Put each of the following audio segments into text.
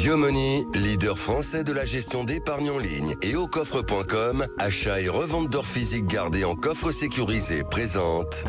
Yomoni, leader français de la gestion d'épargne en ligne et au coffre.com, achat et revente d'or physique gardé en coffre sécurisé présente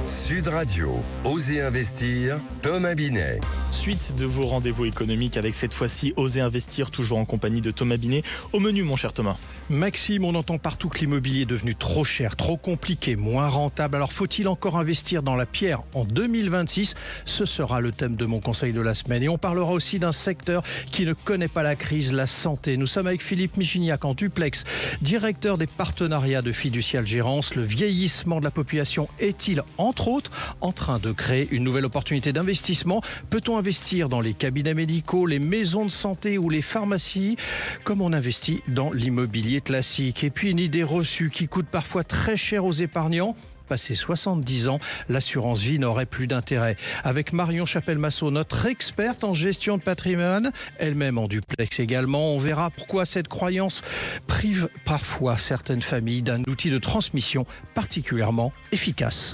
Sud Radio, Osez investir, Thomas Binet. Suite de vos rendez-vous économiques avec cette fois-ci Osez investir, toujours en compagnie de Thomas Binet. Au menu, mon cher Thomas. Maxime, on entend partout que l'immobilier est devenu trop cher, trop compliqué, moins rentable. Alors faut-il encore investir dans la pierre en 2026 ? Ce sera le thème de mon conseil de la semaine. Et on parlera aussi d'un secteur qui ne connaît pas la crise, la santé. Nous sommes avec Philippe Migignac en duplex, directeur des partenariats de Fiducial Gérance. Le vieillissement de la population est-il, entre autres, en train de créer une nouvelle opportunité d'investissement ? Peut-on investir dans les cabinets médicaux, les maisons de santé ou les pharmacies, comme on investit dans l'immobilier classique ? Et puis une idée reçue qui coûte parfois très cher aux épargnants. Passé 70 ans, l'assurance vie n'aurait plus d'intérêt. Avec Marion Chapelle-Massot, notre experte en gestion de patrimoine, elle-même en duplex également, on verra pourquoi cette croyance prive parfois certaines familles d'un outil de transmission particulièrement efficace.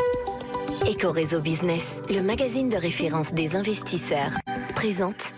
Ecoréseau Business, le magazine de référence des investisseurs, présente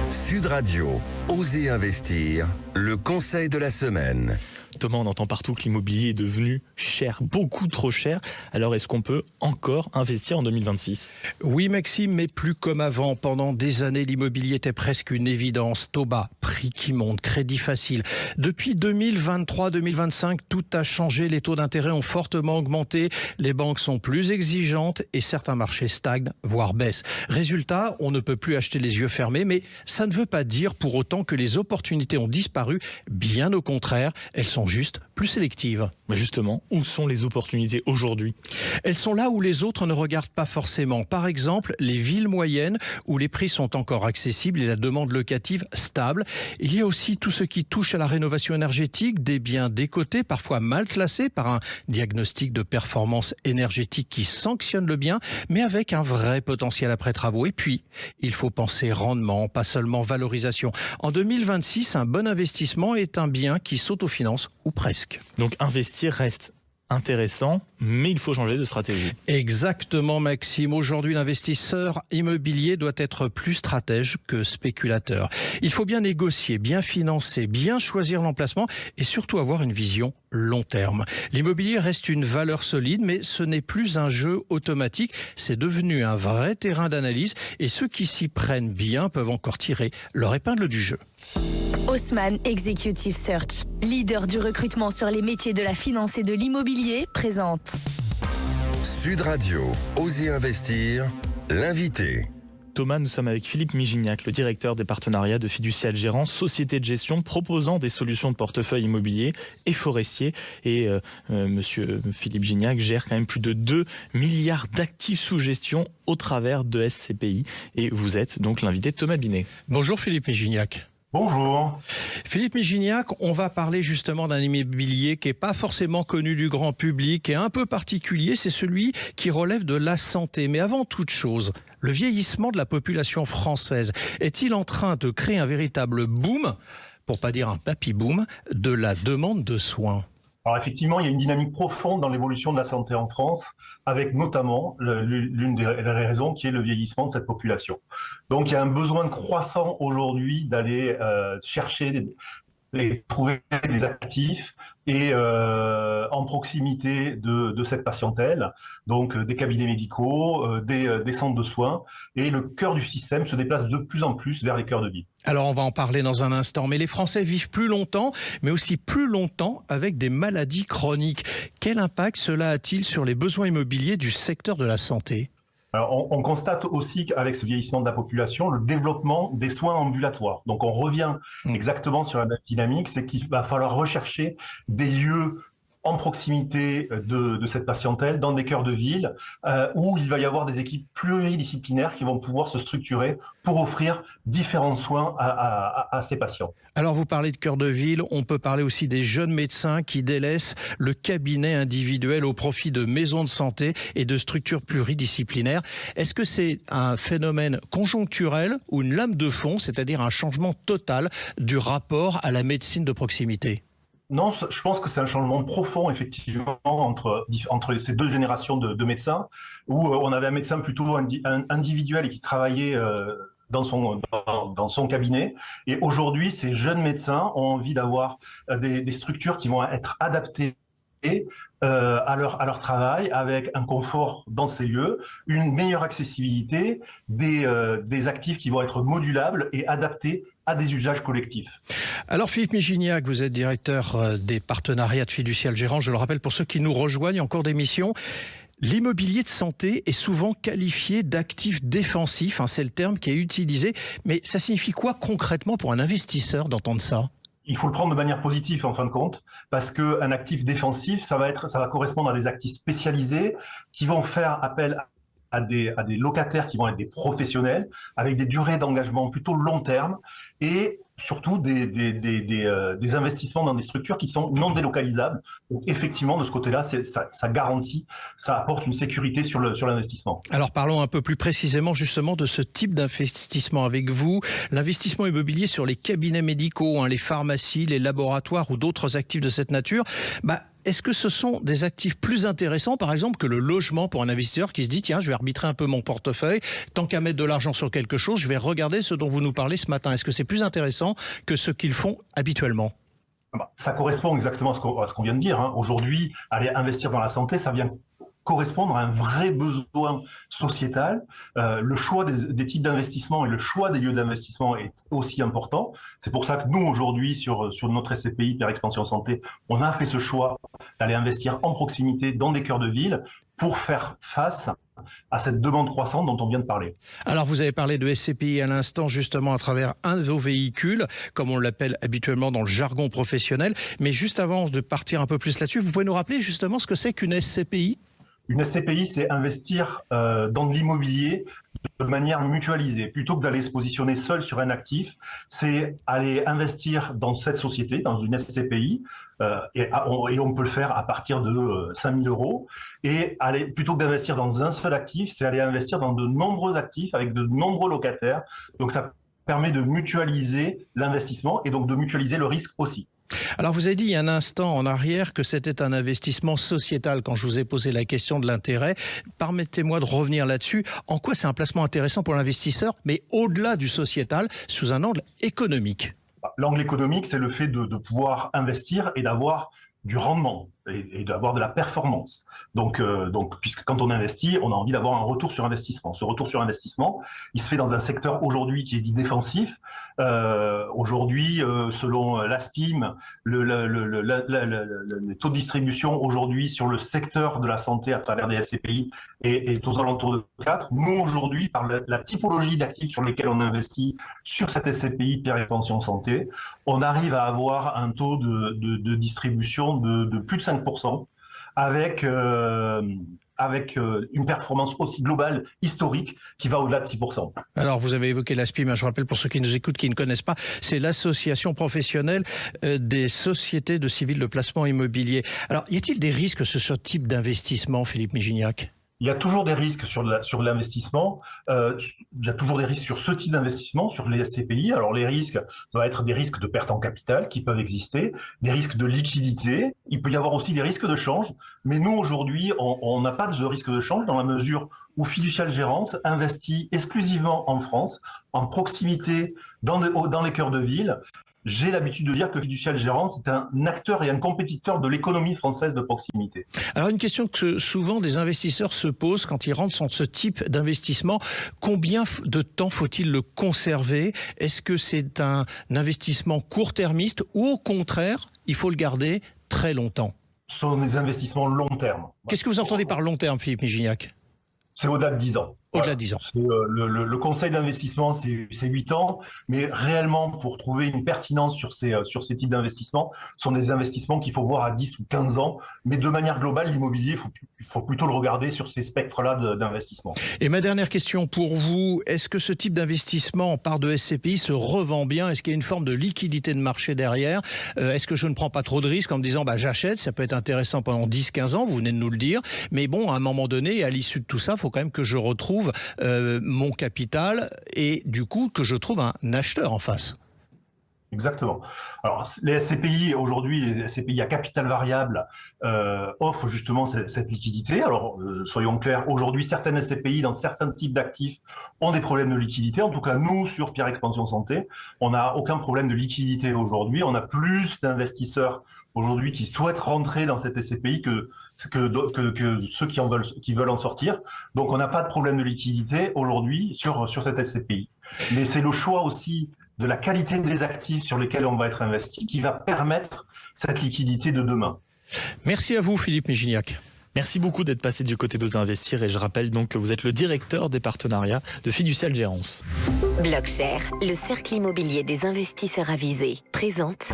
Sud Radio, Osez investir, le conseil de la semaine. Thomas, on entend partout que l'immobilier est devenu cher, beaucoup trop cher. Alors, est-ce qu'on peut encore investir en 2026 ? Oui, Maxime, mais plus comme avant. Pendant des années, l'immobilier était presque une évidence. Taux bas, prix qui monte, crédit facile. Depuis 2023-2025, tout a changé. Les taux d'intérêt ont fortement augmenté. Les banques sont plus exigeantes et certains marchés stagnent, voire baissent. Résultat, on ne peut plus acheter les yeux fermés, mais ça ne veut pas dire pour autant que les opportunités ont disparu. Bien au contraire, elles sont juste plus sélectives. Mais justement, où sont les opportunités aujourd'hui ? Elles sont là où les autres ne regardent pas forcément. Par exemple, les villes moyennes où les prix sont encore accessibles et la demande locative stable. Il y a aussi tout ce qui touche à la rénovation énergétique, des biens décotés, parfois mal classés par un diagnostic de performance énergétique qui sanctionne le bien, mais avec un vrai potentiel après travaux. Et puis, il faut penser rendement, pas seulement valorisation. En 2026, un bon investissement est un bien qui s'autofinance ou presque. Donc investir reste intéressant, mais il faut changer de stratégie. Exactement, Maxime. Aujourd'hui, l'investisseur immobilier doit être plus stratège que spéculateur. Il faut bien négocier, bien financer, bien choisir l'emplacement et surtout avoir une vision long terme. L'immobilier reste une valeur solide, mais ce n'est plus un jeu automatique. C'est devenu un vrai terrain d'analyse et ceux qui s'y prennent bien peuvent encore tirer leur épingle du jeu. Haussmann Executive Search, leader du recrutement sur les métiers de la finance et de l'immobilier, présente Sud Radio, Osez investir, l'invité. Thomas, nous sommes avec Philippe Migignac, le directeur des partenariats de Fiducial Gérance, société de gestion proposant des solutions de portefeuille immobilier et forestier. Et monsieur Philippe Migignac gère quand même plus de 2 milliards d'actifs sous gestion au travers de SCPI. Et vous êtes donc l'invité de Thomas Binet. Bonjour Philippe Migignac. Bonjour. Philippe Migignac, on va parler justement d'un immobilier qui n'est pas forcément connu du grand public et un peu particulier, c'est celui qui relève de la santé. Mais avant toute chose, le vieillissement de la population française est-il en train de créer un véritable boom, pour pas dire un papy boom, de la demande de soins ? Alors effectivement, il y a une dynamique profonde dans l'évolution de la santé en France, avec notamment l'une des raisons qui est le vieillissement de cette population. Donc il y a un besoin croissant aujourd'hui d'aller chercher et trouver des actifs et en proximité de cette patientèle, donc des cabinets médicaux, des centres de soins, et le cœur du système se déplace de plus en plus vers les cœurs de ville. Alors on va en parler dans un instant, mais les Français vivent plus longtemps, mais aussi plus longtemps avec des maladies chroniques. Quel impact cela a-t-il sur les besoins immobiliers du secteur de la santé ? Alors, on constate aussi qu'avec ce vieillissement de la population, le développement des soins ambulatoires. Donc, on revient exactement sur la même dynamique, c'est qu'il va falloir rechercher des lieux en proximité de cette patientèle, dans des cœurs de ville, où il va y avoir des équipes pluridisciplinaires qui vont pouvoir se structurer pour offrir différents soins à ces patients. Alors vous parlez de cœur de ville, on peut parler aussi des jeunes médecins qui délaissent le cabinet individuel au profit de maisons de santé et de structures pluridisciplinaires. Est-ce que c'est un phénomène conjoncturel ou une lame de fond, c'est-à-dire un changement total du rapport à la médecine de proximité ? Non, je pense que c'est un changement profond, effectivement, entre ces deux générations de médecins, où on avait un médecin plutôt individuel et qui travaillait dans son cabinet. Et aujourd'hui, ces jeunes médecins ont envie d'avoir des structures qui vont être adaptées à leur travail, avec un confort dans ces lieux, une meilleure accessibilité, des actifs qui vont être modulables et adaptés à des usages collectifs. Alors Philippe Migignac, vous êtes directeur des partenariats de Fiducial Gérance. Je le rappelle pour ceux qui nous rejoignent en cours d'émission. L'immobilier de santé est souvent qualifié d'actif défensif, c'est le terme qui est utilisé. Mais ça signifie quoi concrètement pour un investisseur d'entendre ça ? Il faut le prendre de manière positive en fin de compte, parce qu'un actif défensif, ça va correspondre à des actifs spécialisés qui vont faire appel à des locataires qui vont être des professionnels, avec des durées d'engagement plutôt long terme, et surtout des investissements dans des structures qui sont non délocalisables. Donc effectivement, de ce côté-là, ça garantit, ça apporte une sécurité sur l'investissement. Alors parlons un peu plus précisément justement de ce type d'investissement avec vous. L'investissement immobilier sur les cabinets médicaux, les pharmacies, les laboratoires ou d'autres actifs de cette nature, est-ce que ce sont des actifs plus intéressants, par exemple, que le logement pour un investisseur qui se dit « Tiens, je vais arbitrer un peu mon portefeuille, tant qu'à mettre de l'argent sur quelque chose, je vais regarder ce dont vous nous parlez ce matin ». Est-ce que c'est plus intéressant que ce qu'ils font habituellement ? Ça correspond exactement à ce qu'on vient de dire. Aujourd'hui, aller investir dans la santé, ça vient correspondre à un vrai besoin sociétal. Le choix des types d'investissement et le choix des lieux d'investissement est aussi important. C'est pour ça que nous, aujourd'hui, sur notre SCPI, Pierre Expansion Santé, on a fait ce choix d'aller investir en proximité dans des cœurs de ville pour faire face à cette demande croissante dont on vient de parler. Alors vous avez parlé de SCPI à l'instant, justement à travers un de vos véhicules, comme on l'appelle habituellement dans le jargon professionnel. Mais juste avant de partir un peu plus là-dessus, vous pouvez nous rappeler justement ce que c'est qu'une SCPI ? Une SCPI, c'est investir dans de l'immobilier de manière mutualisée. Plutôt que d'aller se positionner seul sur un actif, c'est aller investir dans cette société, dans une SCPI, et on peut le faire à partir de 5 000 €. Et plutôt que d'investir dans un seul actif, c'est aller investir dans de nombreux actifs avec de nombreux locataires. Donc ça permet de mutualiser l'investissement et donc de mutualiser le risque aussi. Alors vous avez dit il y a un instant en arrière que c'était un investissement sociétal quand je vous ai posé la question de l'intérêt. Permettez-moi de revenir là-dessus. En quoi c'est un placement intéressant pour l'investisseur, mais au-delà du sociétal, sous un angle économique ? L'angle économique, c'est le fait de pouvoir investir et d'avoir du rendement et d'avoir de la performance. Donc, puisque quand on investit, on a envie d'avoir un retour sur investissement. Ce retour sur investissement, il se fait dans un secteur aujourd'hui qui est dit défensif. Aujourd'hui, selon l'ASPIM, les taux de distribution aujourd'hui sur le secteur de la santé à travers des SCPI est aux alentours de 4. Nous, aujourd'hui, par la typologie d'actifs sur lesquels on investit sur cette SCPI Pierre Expansion Santé, on arrive à avoir un taux de distribution de plus de 5%, avec une performance aussi globale, historique, qui va au-delà de 6%. Alors, vous avez évoqué l'ASPIM, je rappelle pour ceux qui nous écoutent, qui ne connaissent pas, c'est l'association professionnelle des sociétés de civils de placement immobilier. Alors, y a-t-il des risques sur ce type d'investissement, Philippe Migignac ? Il y a toujours des risques sur l'investissement, il y a toujours des risques sur ce type d'investissement, sur les SCPI. Alors les risques, ça va être des risques de perte en capital qui peuvent exister, des risques de liquidité, il peut y avoir aussi des risques de change, mais nous aujourd'hui, on n'a pas de risque de change dans la mesure où Fiducial Gérance investit exclusivement en France, en proximité, dans les cœurs de ville. J'ai l'habitude de dire que Fiducial Gérance est un acteur et un compétiteur de l'économie française de proximité. Alors une question que souvent des investisseurs se posent quand ils rentrent dans ce type d'investissement, combien de temps faut-il le conserver ? Est-ce que c'est un investissement court-termiste ou au contraire, il faut le garder très longtemps ? Ce sont des investissements long terme. Qu'est-ce que vous entendez par long terme, Philippe Migignac ? C'est au-delà de 10 ans. Au-delà de 10 ans. Le conseil d'investissement, c'est 8 ans, mais réellement, pour trouver une pertinence sur ces types d'investissements, ce sont des investissements qu'il faut voir à 10 ou 15 ans, mais de manière globale, l'immobilier, il faut plutôt le regarder sur ces spectres-là d'investissement. Et ma dernière question pour vous, est-ce que ce type d'investissement en part de SCPI se revend bien ? Est-ce qu'il y a une forme de liquidité de marché derrière ? Est-ce que je ne prends pas trop de risques en me disant j'achète, ça peut être intéressant pendant 10-15 ans, vous venez de nous le dire, mais bon, à un moment donné, à l'issue de tout ça, il faut quand même que je retrouve mon capital et du coup que je trouve un acheteur en face. Exactement. Alors, les SCPI, aujourd'hui, les SCPI à capital variable offrent justement cette liquidité. Alors, soyons clairs, aujourd'hui, certaines SCPI, dans certains types d'actifs, ont des problèmes de liquidité. En tout cas, nous, sur Pierre Expansion Santé, on n'a aucun problème de liquidité aujourd'hui. On a plus d'investisseurs aujourd'hui qui souhaitent rentrer dans cette SCPI que ceux qui veulent en sortir. Donc, on n'a pas de problème de liquidité aujourd'hui sur cette SCPI. Mais c'est le choix aussi de la qualité des actifs sur lesquels on va être investi qui va permettre cette liquidité de demain. Merci à vous, Philippe Migignac. Merci beaucoup d'être passé du côté d'Oser Investir et je rappelle donc que vous êtes le directeur des partenariats de Fiducial Gérance. Blockshare, le cercle immobilier des investisseurs avisés, présente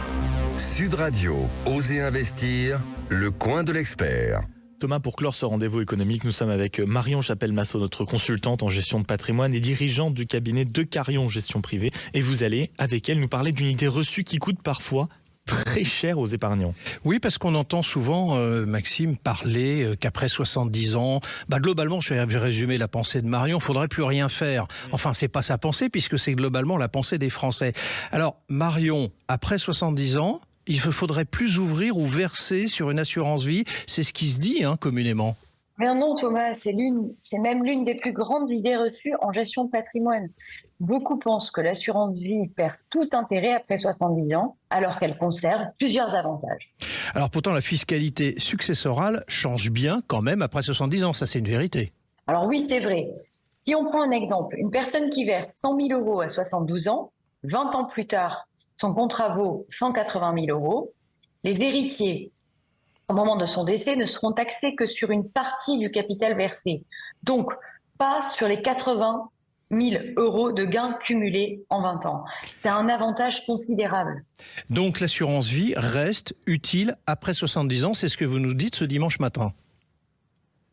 Sud Radio, Oser Investir, le coin de l'expert. Thomas, pour clore ce rendez-vous économique, nous sommes avec Marion Chapelle-Massot, notre consultante en gestion de patrimoine et dirigeante du cabinet De Carion Gestion Privée. Et vous allez, avec elle, nous parler d'une idée reçue qui coûte parfois très cher aux épargnants. Oui, parce qu'on entend souvent, Maxime, parler qu'après 70 ans, globalement, je vais résumer la pensée de Marion, il ne faudrait plus rien faire. Enfin, c'est pas sa pensée, puisque c'est globalement la pensée des Français. Alors, Marion, après 70 ans, il ne faudrait plus ouvrir ou verser sur une assurance vie. C'est ce qui se dit communément. Mais non, Thomas, c'est même l'une des plus grandes idées reçues en gestion de patrimoine. Beaucoup pensent que l'assurance vie perd tout intérêt après 70 ans, alors qu'elle conserve plusieurs avantages. Alors pourtant, la fiscalité successorale change bien quand même après 70 ans, ça c'est une vérité. Alors oui, c'est vrai. Si on prend un exemple, une personne qui verse 100 000 euros à 72 ans, 20 ans plus tard, son contrat vaut 180 000 euros. Les héritiers, au moment de son décès, ne seront taxés que sur une partie du capital versé. Donc, pas sur les 80 000 euros de gains cumulés en 20 ans. C'est un avantage considérable. Donc, l'assurance vie reste utile après 70 ans, c'est ce que vous nous dites ce dimanche matin.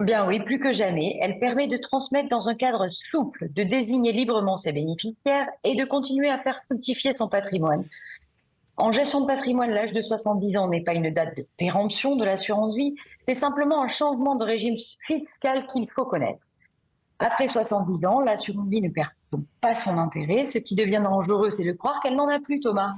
Bien oui, plus que jamais. Elle permet de transmettre dans un cadre souple, de désigner librement ses bénéficiaires et de continuer à faire fructifier son patrimoine. En gestion de patrimoine, l'âge de 70 ans n'est pas une date de péremption de l'assurance vie, c'est simplement un changement de régime fiscal qu'il faut connaître. Après 70 ans, l'assurance vie ne perd donc pas son intérêt. Ce qui devient dangereux, c'est de croire qu'elle n'en a plus, Thomas.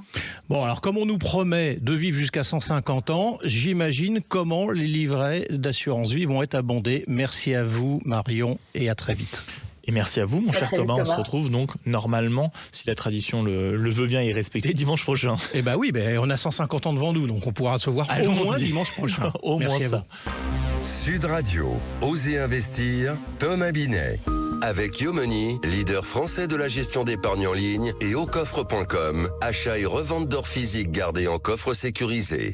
Bon, alors comme on nous promet de vivre jusqu'à 150 ans, j'imagine comment les livrets d'assurance vie vont être abondés. Merci à vous, Marion, et à très vite. Et merci à vous, mon cher Thomas. On se retrouve donc normalement, si la tradition le veut bien et est respectée, dimanche prochain. Eh bien oui, on a 150 ans devant nous, donc on pourra se voir au moins dimanche prochain. Au merci moins à ça. vous. Sud Radio, Oser Investir, Thomas Binet. Avec Yomoni, leader français de la gestion d'épargne en ligne, et aucoffre.com, achat et revente d'or physique gardé en coffre sécurisé.